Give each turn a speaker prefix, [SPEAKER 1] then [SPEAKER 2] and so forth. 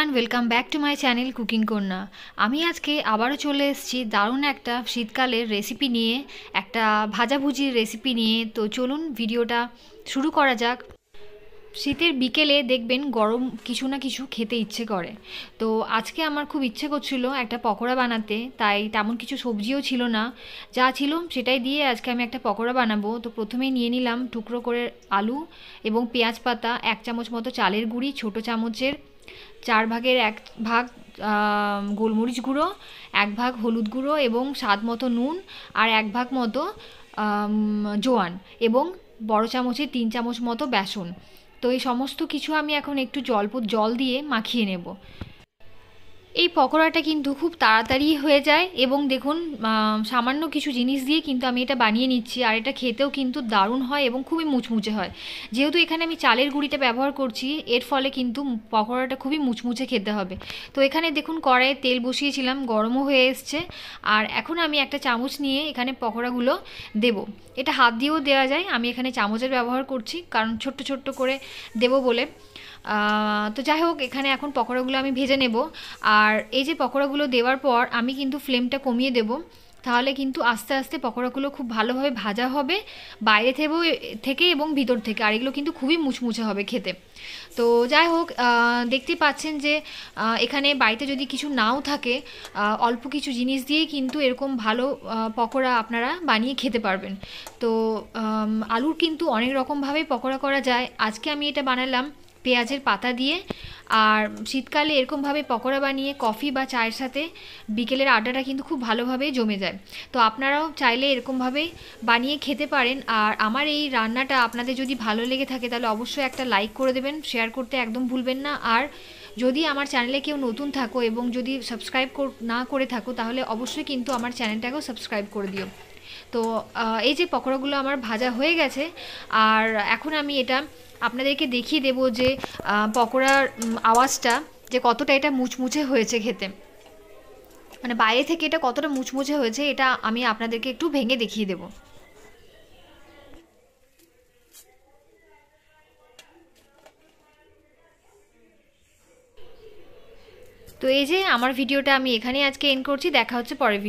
[SPEAKER 1] Everyone, welcome back to my channel cooking কন্যা। আমি আজকে আবারও চলে এসেছি দারুণ একটা শীতকালের রেসিপি নিয়ে, একটা ভাজাভুজির রেসিপি নিয়ে। তো চলুন ভিডিওটা শুরু করা যাক। শীতের বিকেলে দেখবেন গরম কিছু না কিছু খেতে ইচ্ছে করে। তো আজকে আমার খুব ইচ্ছে করছিল একটা পকোড়া বানাতে, তাই তেমন কিছু সবজিও ছিল না, যা ছিল সেটাই দিয়ে আজকে আমি একটা পকোড়া বানাবো। তো প্রথমেই নিয়ে নিলাম টুকরো করে আলু এবং পেঁয়াজ পাতা, 1 চামচ মতো চালের গুঁড়ি, ছোট চামচের 4 ভাগের 1 ভাগ গোলমরিচ গুঁড়ো, 1 ভাগ হলুদ গুঁড়ো এবং স্বাদ মতো নুন, আর 1 ভাগ মতো জোয়ান এবং বড় চামচে 3 চামচ মতো বেসন। তো এই সমস্ত কিছু আমি এখন একটু জল দিয়ে মাখিয়ে নেব। এই পকোড়াটা কিন্তু খুব তাড়াতাড়ি হয়ে যায় এবং দেখুন সামান্য কিছু জিনিস দিয়ে কিন্তু আমি এটা বানিয়ে নিচ্ছি, আর এটা খেতেও কিন্তু দারুণ হয় এবং খুবই মুচমুচে হয়। যেহেতু এখানে আমি চালের গুঁড়িটা ব্যবহার করছি, এর ফলে কিন্তু পকোড়াটা খুবই মুচমুচে খেতে হবে। তো এখানে দেখুন কড়াইয়ে তেল বসিয়েছিলাম, গরমও হয়ে এসছে, আর এখন আমি একটা চামচ নিয়ে এখানে পকোড়াগুলো দেব। এটা হাত দিয়েও দেওয়া যায়, আমি এখানে চামচের ব্যবহার করছি কারণ ছোট্ট ছোট্ট করে দেব বলে। তো যাই হোক, এখানে এখন পকোড়াগুলো আমি ভেজে নেব। আর এই যে পকোড়াগুলো দেওয়ার পর আমি কিন্তু ফ্লেমটা কমিয়ে দেব, তাহলে কিন্তু আস্তে আস্তে পকোড়াগুলো খুব ভালোভাবে ভাজা হবে, বাইরে থেকে এবং ভিতর থেকে। আর এগুলো কিন্তু খুবই মুচমুচে হবে খেতে। তো যাই হোক, দেখতে পাচ্ছেন যে এখানে বাড়িতে যদি কিছু নাও থাকে, অল্প কিছু জিনিস দিয়েই কিন্তু এরকম ভালো পকোড়া আপনারা বানিয়ে খেতে পারবেন। তো আলুর কিন্তু অনেক রকমভাবেই পকোড়া করা যায়। আজকে আমি এটা বানালাম পেঁয়াজের পাতা দিয়ে। আর শীতকালে এরকমভাবে পকোড়া বানিয়ে কফি বা চায়ের সাথে বিকেলের আড্ডাটা কিন্তু খুব ভালোভাবে জমে যায়। তো আপনারাও চাইলে এরকমভাবেই বানিয়ে খেতে পারেন। আর আমার এই রান্নাটা আপনাদের যদি ভালো লেগে থাকে তাহলে অবশ্যই একটা লাইক করে দেবেন, শেয়ার করতে একদম ভুলবেন না। আর যদি আমার চ্যানেলে কেউ নতুন থাকো এবং যদি সাবস্ক্রাইব না করে থাকো তাহলে অবশ্যই কিন্তু আমার চ্যানেলটাকেও সাবস্ক্রাইব করে দিও। তো এই যে পকোড়াগুলো আমার ভাজা হয়ে গেছে, আর এখন আমি এটা আপনাদেরকে দেখিয়ে দেবো যে পকোড়ার আওয়াজটা যে কতটা এটা মুচমুচে হয়েছে খেতে, মানে বাইরে থেকে এটা কতটা মুচমুচে হয়েছে এটা আমি আপনাদেরকে একটু ভেঙে দেখিয়ে দেবো। তো এই যে আমার ভিডিওটা আমি এখানেই আজকে এন্ড করছি, দেখা হচ্ছে পরের ভিডিও।